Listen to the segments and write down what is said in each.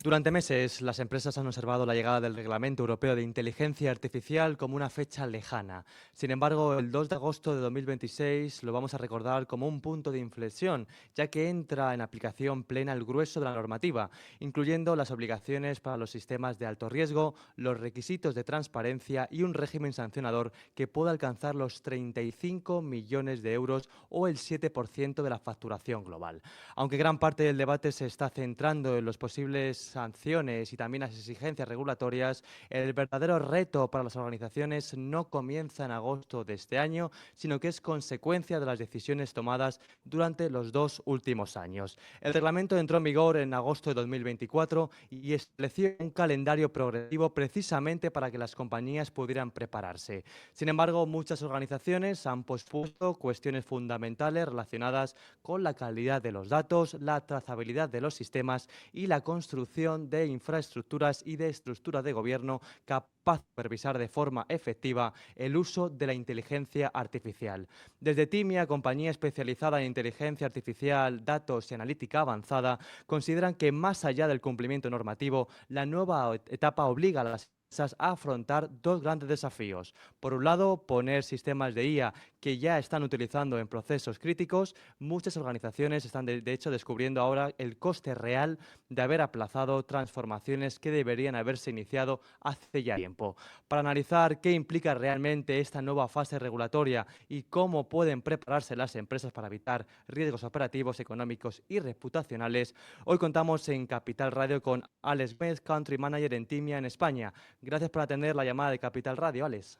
Durante meses, las empresas han observado la llegada del Reglamento Europeo de Inteligencia Artificial como una fecha lejana. Sin embargo, el 2 de agosto de 2026 lo vamos a recordar como un punto de inflexión, ya que entra en aplicación plena el grueso de la normativa, incluyendo las obligaciones para los sistemas de alto riesgo, los requisitos de transparencia y un régimen sancionador que pueda alcanzar los 35 millones de euros o el 7% de la facturación global. Aunque gran parte del debate se está centrando en los posibles sanciones y también las exigencias regulatorias, el verdadero reto para las organizaciones no comienza en agosto de este año, sino que es consecuencia de las decisiones tomadas durante los 2 últimos años. El reglamento entró en vigor en agosto de 2024 y estableció un calendario progresivo precisamente para que las compañías pudieran prepararse. Sin embargo, muchas organizaciones han pospuesto cuestiones fundamentales relacionadas con la calidad de los datos, la trazabilidad de los sistemas y la construcción de infraestructuras y de estructuras de gobierno capaz de supervisar de forma efectiva el uso de la inteligencia artificial. Desde Timia, compañía especializada en inteligencia artificial, datos y analítica avanzada, consideran que más allá del cumplimiento normativo, la nueva etapa obliga a las empresas a afrontar dos grandes desafíos. Por un lado, poner sistemas de IA que ya están utilizando en procesos críticos. Muchas organizaciones están de hecho descubriendo ahora el coste real de haber aplazado transformaciones que deberían haberse iniciado hace ya tiempo. Para analizar qué implica realmente esta nueva fase regulatoria y cómo pueden prepararse las empresas para evitar riesgos operativos, económicos y reputacionales, hoy contamos en Capital Radio con Alex Gómez, Country Manager en Timia en España. Gracias por atender la llamada de Capital Radio, Alex.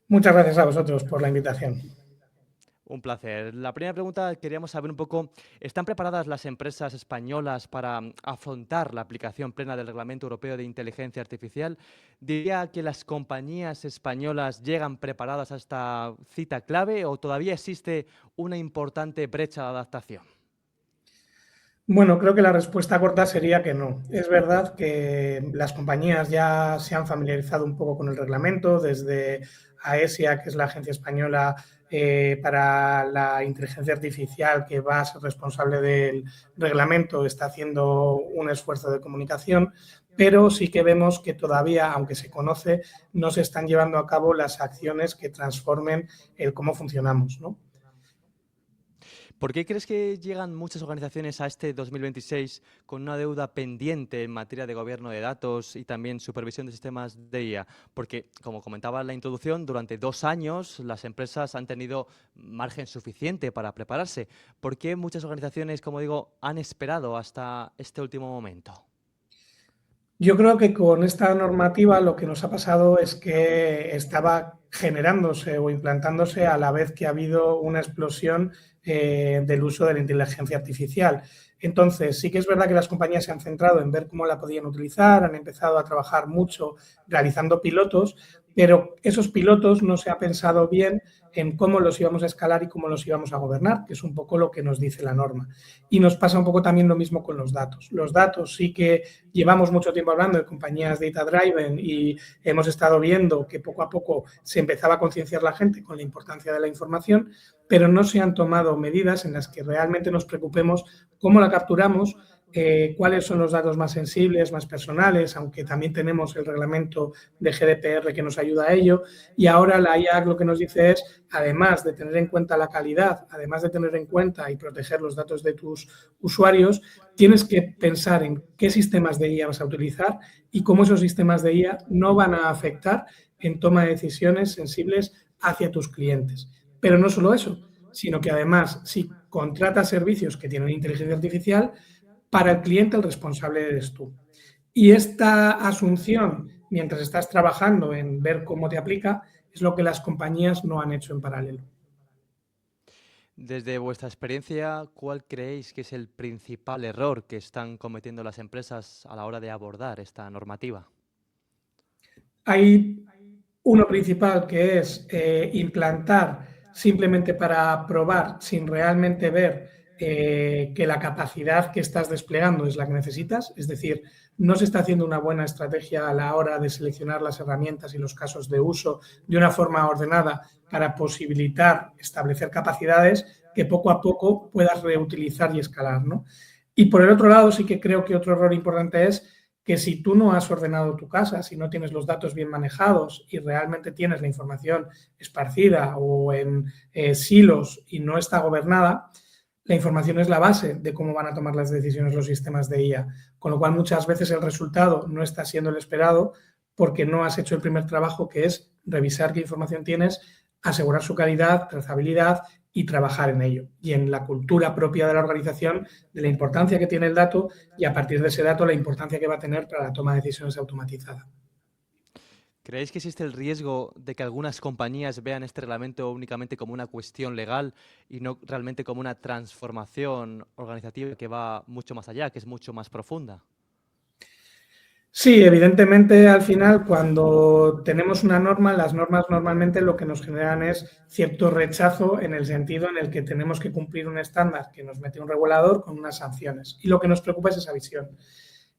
Muchas gracias a vosotros por la invitación. Un placer. La primera pregunta, queríamos saber un poco, ¿están preparadas las empresas españolas para afrontar la aplicación plena del Reglamento Europeo de Inteligencia Artificial? ¿Diría que las compañías españolas llegan preparadas a esta cita clave o todavía existe una importante brecha de adaptación? Bueno, creo que la respuesta corta sería que no. Es verdad que las compañías ya se han familiarizado un poco con el reglamento, desde AESIA, que es la agencia española para la inteligencia artificial, que va a ser responsable del reglamento, está haciendo un esfuerzo de comunicación, pero sí que vemos que todavía, aunque se conoce, no se están llevando a cabo las acciones que transformen el cómo funcionamos, ¿no? ¿Por qué crees que llegan muchas organizaciones a este 2026 con una deuda pendiente en materia de gobierno de datos y también supervisión de sistemas de IA? Porque, como comentaba en la introducción, durante 2 años las empresas han tenido margen suficiente para prepararse. ¿Por qué muchas organizaciones, como digo, han esperado hasta este último momento? Yo creo que con esta normativa lo que nos ha pasado es que estaba generándose o implantándose a la vez que ha habido una explosión del uso de la inteligencia artificial. Entonces, sí que es verdad que las compañías se han centrado en ver cómo la podían utilizar, han empezado a trabajar mucho realizando pilotos, pero esos pilotos no se ha pensado bien en cómo los íbamos a escalar y cómo los íbamos a gobernar, que es un poco lo que nos dice la norma. Y nos pasa un poco también lo mismo con los datos. Los datos sí que llevamos mucho tiempo hablando de compañías data driven y hemos estado viendo que poco a poco se empezaba a concienciar la gente con la importancia de la información, pero no se han tomado medidas en las que realmente nos preocupemos cómo la capturamos, cuáles son los datos más sensibles, más personales, aunque también tenemos el reglamento de GDPR que nos ayuda a ello. Y ahora la IA lo que nos dice es, además de tener en cuenta la calidad, además de tener en cuenta y proteger los datos de tus usuarios, tienes que pensar en qué sistemas de IA vas a utilizar y cómo esos sistemas de IA no van a afectar en toma de decisiones sensibles hacia tus clientes. Pero no solo eso, sino que además, si contratas servicios que tienen inteligencia artificial, para el cliente el responsable eres tú. Y esta asunción, mientras estás trabajando en ver cómo te aplica, es lo que las compañías no han hecho en paralelo. Desde vuestra experiencia, ¿cuál creéis que es el principal error que están cometiendo las empresas a la hora de abordar esta normativa? Hay uno principal que es implantar simplemente para probar sin realmente ver que la capacidad que estás desplegando es la que necesitas, es decir, no se está haciendo una buena estrategia a la hora de seleccionar las herramientas y los casos de uso de una forma ordenada para posibilitar establecer capacidades que poco a poco puedas reutilizar y escalar, ¿no? Y por el otro lado, sí que creo que otro error importante es que si tú no has ordenado tu casa, si no tienes los datos bien manejados y realmente tienes la información esparcida o en silos y no está gobernada, la información es la base de cómo van a tomar las decisiones los sistemas de IA, con lo cual muchas veces el resultado no está siendo el esperado porque no has hecho el primer trabajo, que es revisar qué información tienes, asegurar su calidad, trazabilidad y trabajar en ello. Y en la cultura propia de la organización, de la importancia que tiene el dato y a partir de ese dato la importancia que va a tener para la toma de decisiones automatizada. ¿Creéis que existe el riesgo de que algunas compañías vean este reglamento únicamente como una cuestión legal y no realmente como una transformación organizativa que va mucho más allá, que es mucho más profunda? Sí, evidentemente al final cuando tenemos una norma, las normas normalmente lo que nos generan es cierto rechazo en el sentido en el que tenemos que cumplir un estándar que nos mete un regulador con unas sanciones. Y lo que nos preocupa es esa visión.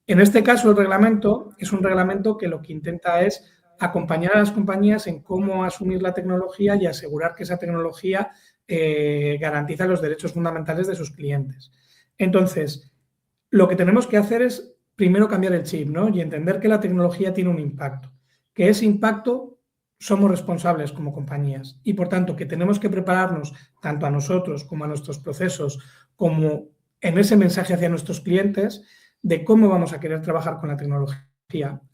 En este caso el reglamento es un reglamento que lo que intenta es acompañar a las compañías en cómo asumir la tecnología y asegurar que esa tecnología garantiza los derechos fundamentales de sus clientes. Entonces, lo que tenemos que hacer es primero cambiar el chip, ¿no? Y entender que la tecnología tiene un impacto, que ese impacto somos responsables como compañías y por tanto que tenemos que prepararnos tanto a nosotros como a nuestros procesos, como en ese mensaje hacia nuestros clientes de cómo vamos a querer trabajar con la tecnología.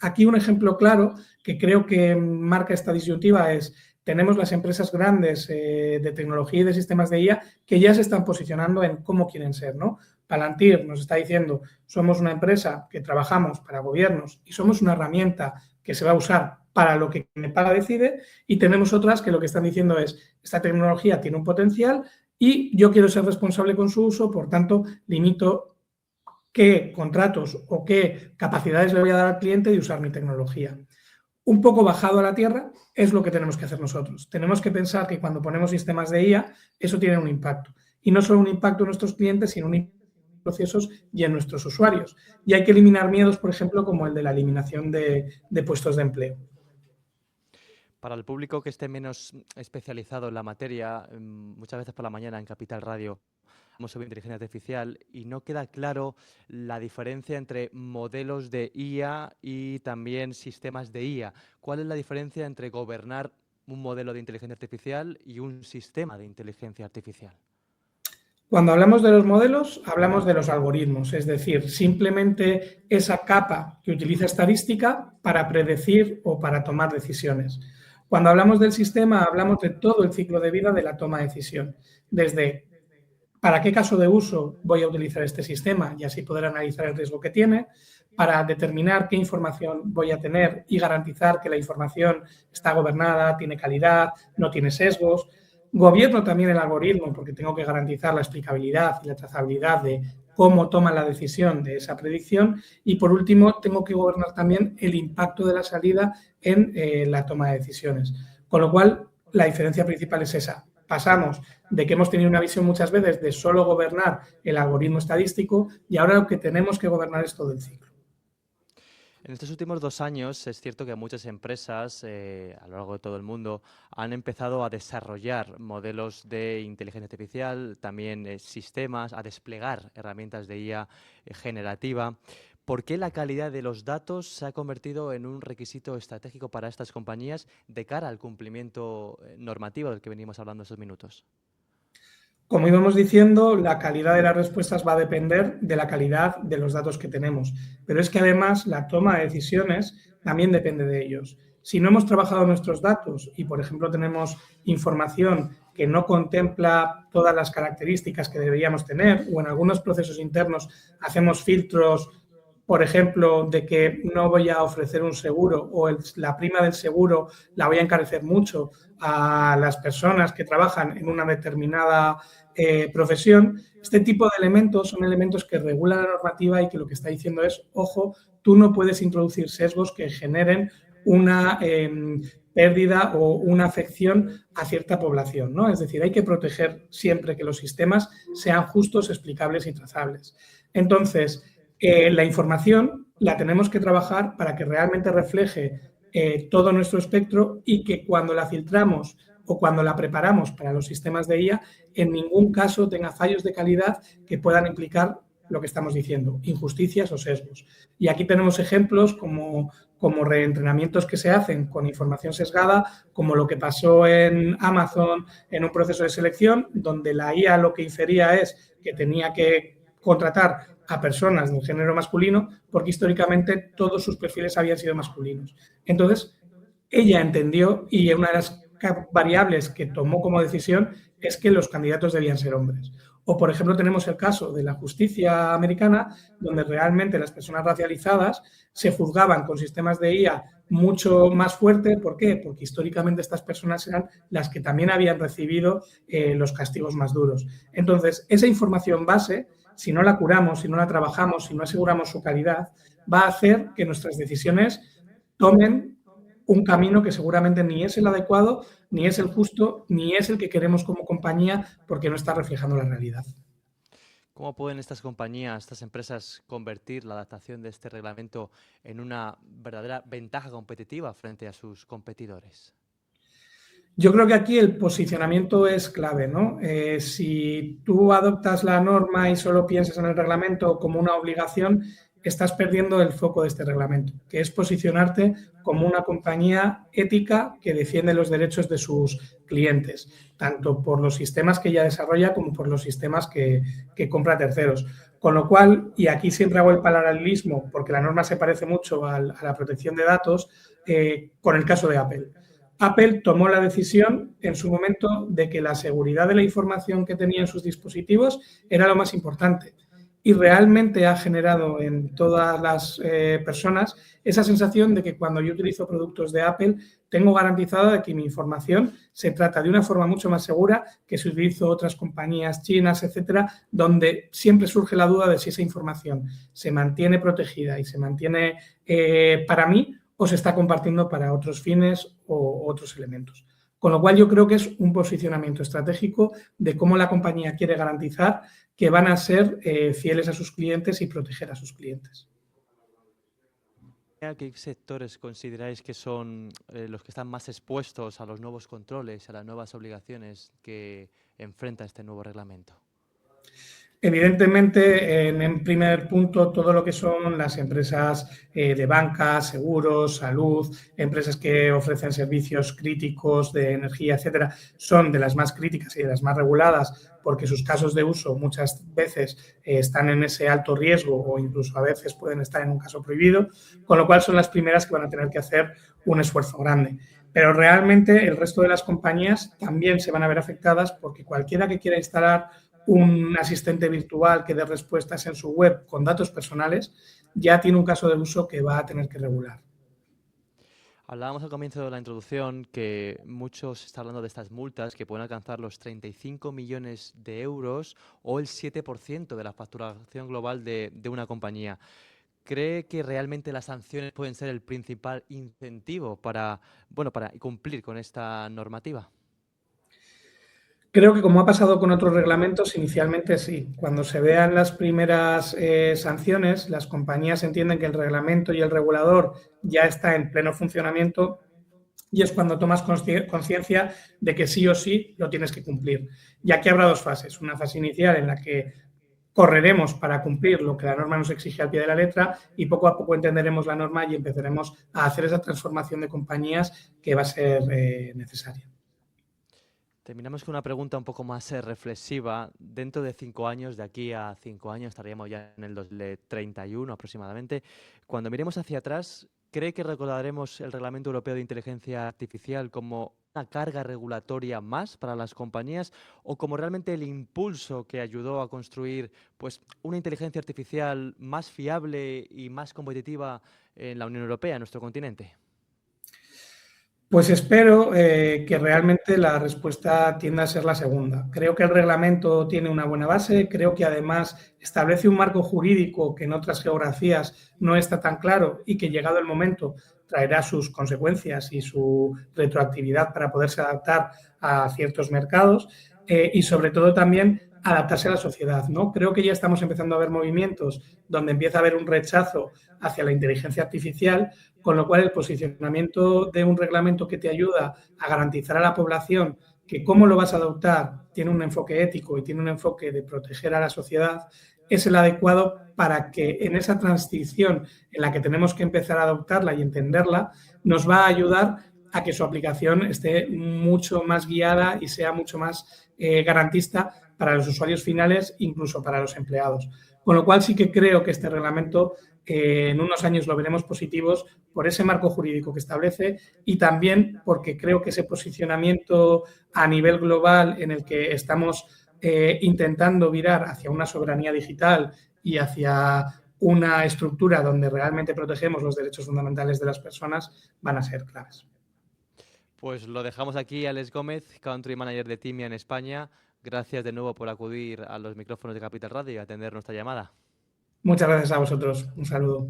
Aquí un ejemplo claro que creo que marca esta disyuntiva es tenemos las empresas grandes de tecnología y de sistemas de IA que ya se están posicionando en cómo quieren ser, ¿no? Palantir nos está diciendo, somos una empresa que trabajamos para gobiernos y somos una herramienta que se va a usar para lo que me paga decide, y tenemos otras que lo que están diciendo es, esta tecnología tiene un potencial y yo quiero ser responsable con su uso, por tanto, limito qué contratos o qué capacidades le voy a dar al cliente de usar mi tecnología. Un poco bajado a la tierra es lo que tenemos que hacer nosotros. Tenemos que pensar que cuando ponemos sistemas de IA, eso tiene un impacto. Y no solo un impacto en nuestros clientes, sino un impacto en procesos y en nuestros usuarios. Y hay que eliminar miedos, por ejemplo, como el de la eliminación de puestos de empleo. Para el público que esté menos especializado en la materia, muchas veces por la mañana en Capital Radio hablamos sobre inteligencia artificial y no queda claro la diferencia entre modelos de IA y también sistemas de IA. ¿Cuál es la diferencia entre gobernar un modelo de inteligencia artificial y un sistema de inteligencia artificial? Cuando hablamos de los modelos, hablamos de los algoritmos, es decir, simplemente esa capa que utiliza estadística para predecir o para tomar decisiones. Cuando hablamos del sistema, hablamos de todo el ciclo de vida de la toma de decisión, desde para qué caso de uso voy a utilizar este sistema y así poder analizar el riesgo que tiene, para determinar qué información voy a tener y garantizar que la información está gobernada, tiene calidad, no tiene sesgos. Gobierno también el algoritmo porque tengo que garantizar la explicabilidad y la trazabilidad de cómo toma la decisión de esa predicción y, por último, tengo que gobernar también el impacto de la salida en la toma de decisiones. Con lo cual, la diferencia principal es esa. Pasamos de que hemos tenido una visión muchas veces de solo gobernar el algoritmo estadístico y ahora lo que tenemos que gobernar es todo el ciclo. En estos últimos 2 años es cierto que muchas empresas a lo largo de todo el mundo han empezado a desarrollar modelos de inteligencia artificial, también sistemas, a desplegar herramientas de IA generativa. ¿Por qué la calidad de los datos se ha convertido en un requisito estratégico para estas compañías de cara al cumplimiento normativo del que venimos hablando estos minutos? Como íbamos diciendo, la calidad de las respuestas va a depender de la calidad de los datos que tenemos, pero es que además la toma de decisiones también depende de ellos. Si no hemos trabajado nuestros datos y, por ejemplo, tenemos información que no contempla todas las características que deberíamos tener o en algunos procesos internos hacemos filtros, por ejemplo, de que no voy a ofrecer un seguro o la prima del seguro la voy a encarecer mucho a las personas que trabajan en una determinada profesión, este tipo de elementos son elementos que regulan la normativa y que lo que está diciendo es, ojo, tú no puedes introducir sesgos que generen una pérdida o una afección a cierta población, ¿no? Es decir, hay que proteger siempre que los sistemas sean justos, explicables y trazables. Entonces, la información la tenemos que trabajar para que realmente refleje todo nuestro espectro y que cuando la filtramos o cuando la preparamos para los sistemas de IA, en ningún caso tenga fallos de calidad que puedan implicar lo que estamos diciendo, injusticias o sesgos. Y aquí tenemos ejemplos como reentrenamientos que se hacen con información sesgada, como lo que pasó en Amazon en un proceso de selección, donde la IA lo que infería es que tenía que contratar a personas del género masculino porque históricamente todos sus perfiles habían sido masculinos. Entonces, ella entendió y una de las variables que tomó como decisión es que los candidatos debían ser hombres. O, por ejemplo, tenemos el caso de la justicia americana, donde realmente las personas racializadas se juzgaban con sistemas de IA mucho más fuerte. ¿Por qué? Porque históricamente estas personas eran las que también habían recibido los castigos más duros. Entonces, esa información base, si no la curamos, si no la trabajamos, si no aseguramos su calidad, va a hacer que nuestras decisiones tomen un camino que seguramente ni es el adecuado, ni es el justo, ni es el que queremos como compañía, porque no está reflejando la realidad. ¿Cómo pueden estas compañías, estas empresas, convertir la adaptación de este reglamento en una verdadera ventaja competitiva frente a sus competidores? Yo creo que aquí el posicionamiento es clave, ¿no? Si tú adoptas la norma y solo piensas en el reglamento como una obligación, estás perdiendo el foco de este reglamento, que es posicionarte como una compañía ética que defiende los derechos de sus clientes, tanto por los sistemas que ella desarrolla como por los sistemas que compra a terceros. Con lo cual, y aquí siempre hago el paralelismo, porque la norma se parece mucho a la protección de datos, con el caso de Apple. Apple tomó la decisión en su momento de que la seguridad de la información que tenía en sus dispositivos era lo más importante y realmente ha generado en todas las personas esa sensación de que cuando yo utilizo productos de Apple tengo garantizado de que mi información se trata de una forma mucho más segura que si utilizo otras compañías chinas, etcétera, donde siempre surge la duda de si esa información se mantiene protegida y se mantiene para mí o se está compartiendo para otros fines o otros elementos. Con lo cual yo creo que es un posicionamiento estratégico de cómo la compañía quiere garantizar que van a ser fieles a sus clientes y proteger a sus clientes. ¿Qué sectores consideráis que son los que están más expuestos a los nuevos controles, a las nuevas obligaciones que enfrenta este nuevo reglamento? Evidentemente, en primer punto, todo lo que son las empresas de banca, seguros, salud, empresas que ofrecen servicios críticos de energía, etcétera, son de las más críticas y de las más reguladas porque sus casos de uso muchas veces están en ese alto riesgo o incluso a veces pueden estar en un caso prohibido, con lo cual son las primeras que van a tener que hacer un esfuerzo grande. Pero realmente el resto de las compañías también se van a ver afectadas porque cualquiera que quiera instalar un asistente virtual que dé respuestas en su web con datos personales, ya tiene un caso de uso que va a tener que regular. Hablábamos al comienzo de la introducción que mucho se está hablando de estas multas que pueden alcanzar los 35 millones de euros o el 7% de la facturación global de una compañía. ¿Cree que realmente las sanciones pueden ser el principal incentivo para cumplir con esta normativa? Creo que como ha pasado con otros reglamentos, inicialmente sí. Cuando se vean las primeras sanciones, las compañías entienden que el reglamento y el regulador ya está en pleno funcionamiento y es cuando tomas conciencia de que sí o sí lo tienes que cumplir. Y aquí habrá dos fases. Una fase inicial en la que correremos para cumplir lo que la norma nos exige al pie de la letra y poco a poco entenderemos la norma y empezaremos a hacer esa transformación de compañías que va a ser necesaria. Terminamos con una pregunta un poco más reflexiva. Dentro de 5 años, de aquí a 5 años, estaríamos ya en el 2031 aproximadamente. Cuando miremos hacia atrás, ¿cree que recordaremos el Reglamento Europeo de Inteligencia Artificial como una carga regulatoria más para las compañías o como realmente el impulso que ayudó a construir una inteligencia artificial más fiable y más competitiva en la Unión Europea, en nuestro continente? Pues espero que realmente la respuesta tienda a ser la segunda. Creo que el reglamento tiene una buena base, creo que además establece un marco jurídico que en otras geografías no está tan claro y que llegado el momento traerá sus consecuencias y su retroactividad para poderse adaptar a ciertos mercados y sobre todo también adaptarse a la sociedad, ¿no? Creo que ya estamos empezando a ver movimientos donde empieza a haber un rechazo hacia la inteligencia artificial, con lo cual el posicionamiento de un reglamento que te ayuda a garantizar a la población que cómo lo vas a adoptar tiene un enfoque ético y tiene un enfoque de proteger a la sociedad, es el adecuado para que en esa transición en la que tenemos que empezar a adoptarla y entenderla, nos va a ayudar a que su aplicación esté mucho más guiada y sea mucho más garantista para los usuarios finales, incluso para los empleados. Con lo cual sí que creo que este reglamento en unos años lo veremos positivos por ese marco jurídico que establece y también porque creo que ese posicionamiento a nivel global en el que estamos intentando virar hacia una soberanía digital y hacia una estructura donde realmente protegemos los derechos fundamentales de las personas van a ser claves. Pues lo dejamos aquí, Alex Gómez, Country Manager de Timia en España. Gracias de nuevo por acudir a los micrófonos de Capital Radio y atender nuestra llamada. Muchas gracias a vosotros. Un saludo.